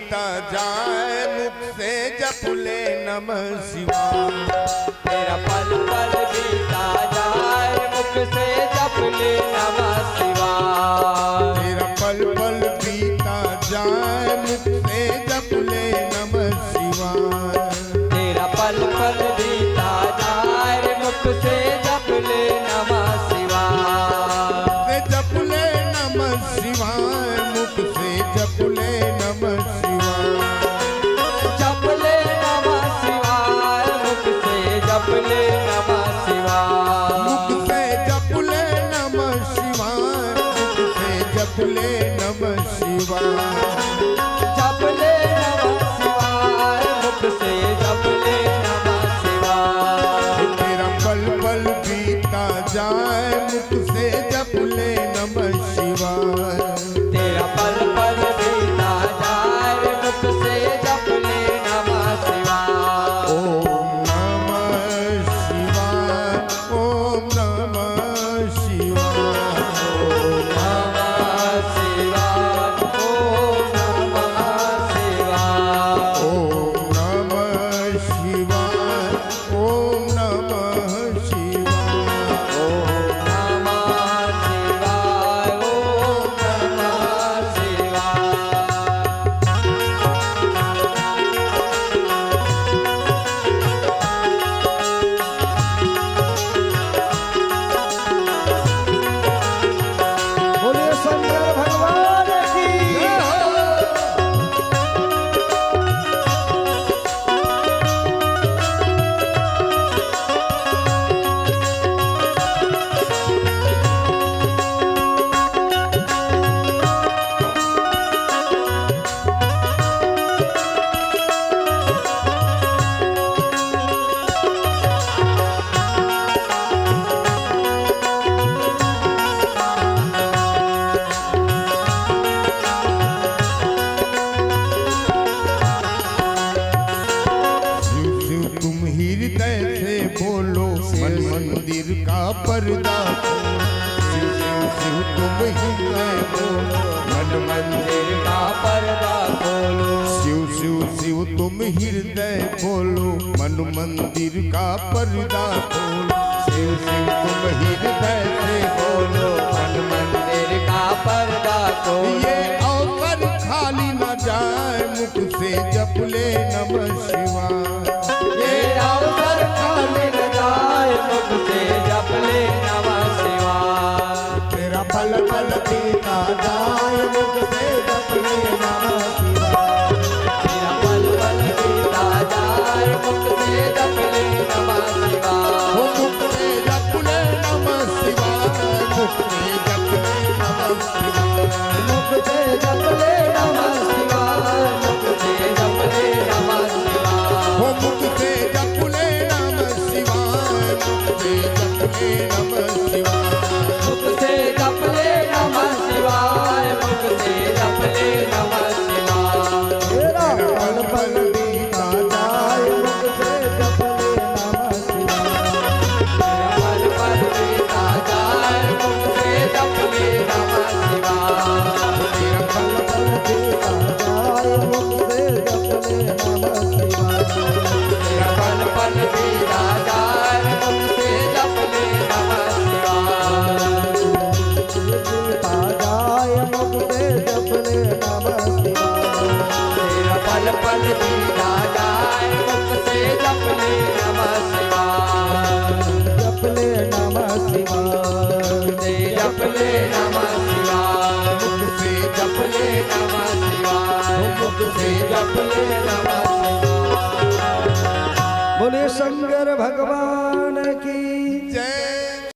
बीता जाए मुख से जप ले नमः शिवाय। तेरा पल पल बीता जाए मुख से जप ले नमः शिवाय। तेरा पल पल बीता जाए मुख से जप ले नमः शिवाय। तेरा पल पल बीता जाए मुख से जप ले नमः शिवाय। जप ले नमः शिवाय मुख से जप ले नमः शिवाय। जप ले नमः शिवाय मुख से जप ले नमः शिवाय। मुख से जप ले नमः शिवाय मुख से जप ले नमः शिवाय। जप ले नमः शिवाय मुख से जप ले नमः शिवाय। तेरा पल पल बीता जाए मुख से जप ले नमः शिवाय। तेरा पल पल बीता जाए मुख से जप ले नमः शिवाय। ओम नमः शिवाय ओम नमः शिवाय। ओम नमः शिवाय ओम नमः शिवाय। ओम नमः शिवाय ओम नमः शिवाय। ओम नमः शिवाय ओम नमः शिवाय। बोलिए शंकर भगवान की। शिव शिव तुम हृदय से बोलो मन मंदिर का पर्दा खोलो। शिव शिव शिव तुम हृदय बोलो मन मंदिर का पर्दा खोलो। शिव शिव शिव तुम हृदय बोलो मन मंदिर का पर्दा खोलो। शिव शिव तुम हृदय से बोलो मन मंदिर का पर्दा खोलो। ये अवसर खाली न जाए मुख से जप ले नमः शिवाय। ये अवसर खाली न जाए मुख से जप ले नमः शिवाय। तेरा पल पल बीता जाए मुख से जप ले नमः शिवाय। तेरा पल पल बीता जाए मुख से जप ले नमः शिवाय। वो मुख से जप ले नमः शिवाय मुख से जप ले नमः शिवाय। मुख से जप ले नमः शिवाय। मुख से जप ले नमः शिवाय। वो मुख से जप ले नमः शिवाय मुख से जप ले नमः शिवाय। मुख से जप ले नमः शिवाय। मुख से जप ले नमः शिवाय। तेरा पल पल बीता जाए मुख से जप ले नमः शिवाय। तेरा पल पल बीता जाए मुख से जप ले नमः शिवाय। तेरा पल पल बीता जाए मुख से जप ले नमः शिवाय। तेरा पल पल बीता जाए मुख से जप ले नमः शिवाय। बीता जाए मुख से जप ले नमः शिवाय। तेरा पल पल बीता जाए मुख से जप ले नमः शिवाय। जप ले नमः शिवाय। से जप ले नमः शिवाय। मुख से जप ले नमः शिवाय। मुख से जप ले नमः शिवाय। बोले शंकर भगवान की।